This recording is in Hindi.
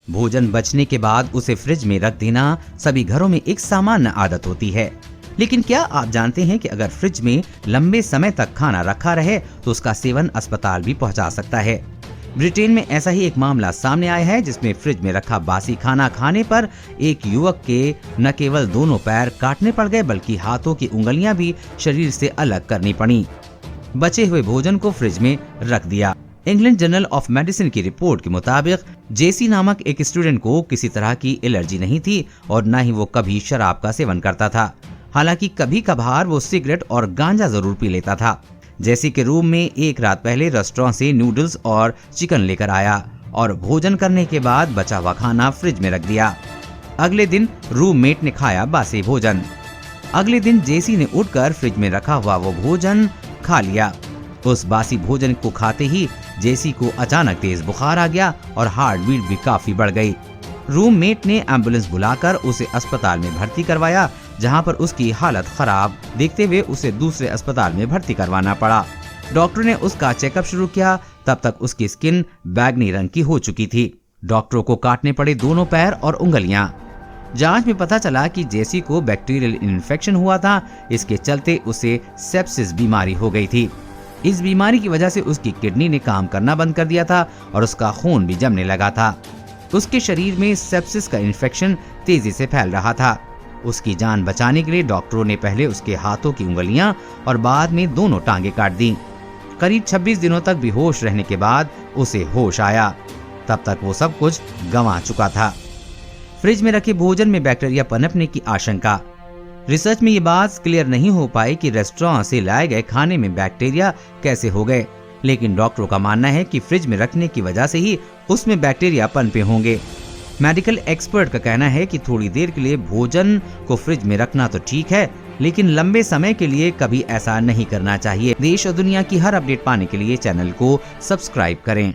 भोजन बचने के बाद उसे फ्रिज में रख देना सभी घरों में एक सामान्य आदत होती है, लेकिन क्या आप जानते हैं कि अगर फ्रिज में लंबे समय तक खाना रखा रहे तो उसका सेवन अस्पताल भी पहुंचा सकता है। ब्रिटेन में ऐसा ही एक मामला सामने आया है, जिसमें फ्रिज में रखा बासी खाना खाने पर एक युवक के न केवल दोनों पैर काटने पड़ गए बल्कि हाथों की उंगलियां भी शरीर से अलग करनी पड़ी। बचे हुए भोजन को फ्रिज में रख दिया। इंग्लैंड जर्नल ऑफ मेडिसिन की रिपोर्ट के मुताबिक जेसी नामक एक स्टूडेंट को किसी तरह की एलर्जी नहीं थी और न ही वो कभी शराब का सेवन करता था। हालांकि कभी कभार वो सिगरेट और गांजा जरूर पी लेता था। जेसी के रूम में एक रात पहले रेस्टोरेंट से नूडल्स और चिकन लेकर आया और भोजन करने के बाद बचा हुआ खाना फ्रिज में रख दिया। अगले दिन रूममेट ने खाया बासी भोजन। अगले दिन जेसी ने उठकर फ्रिज में रखा हुआ वो भोजन खा लिया। उस बासी भोजन को खाते ही जेसी को अचानक तेज बुखार आ गया और हार्ट बीट भी काफी बढ़ गई। रूममेट ने एम्बुलेंस बुलाकर उसे अस्पताल में भर्ती करवाया, जहां पर उसकी हालत खराब देखते हुए उसे दूसरे अस्पताल में भर्ती करवाना पड़ा। डॉक्टर ने उसका चेकअप शुरू किया, तब तक उसकी स्किन बैंगनी रंग की हो चुकी थी। डॉक्टरों को काटने पड़े दोनों पैर और उंगलियां। जांच में पता चला कि जेसी को बैक्टीरियल इन्फेक्शन हुआ था। इसके चलते उसे सेप्सिस बीमारी हो गई थी। इस बीमारी की वजह से उसकी किडनी ने काम करना बंद कर दिया था और उसका खून भी जमने लगा था। उसके शरीर में सेप्सिस का इन्फेक्शन तेजी से फैल रहा था। उसकी जान बचाने के लिए डॉक्टरों ने पहले उसके हाथों की उंगलियां और बाद में दोनों टांगे काट दी। करीब 26 दिनों तक बेहोश रहने के बाद उसे होश आया। तब तक वो सब कुछ गंवा चुका था। फ्रिज में रखे भोजन में बैक्टीरिया पनपने की आशंका। रिसर्च में ये बात क्लियर नहीं हो पाई कि रेस्टोरेंट से लाए गए खाने में बैक्टीरिया कैसे हो गए, लेकिन डॉक्टरों का मानना है कि फ्रिज में रखने की वजह से ही उसमें बैक्टीरिया पनपे होंगे। मेडिकल एक्सपर्ट का कहना है कि थोड़ी देर के लिए भोजन को फ्रिज में रखना तो ठीक है, लेकिन लंबे समय के लिए कभी ऐसा नहीं करना चाहिए। देश और दुनिया की हर अपडेट पाने के लिए चैनल को सब्सक्राइब करें।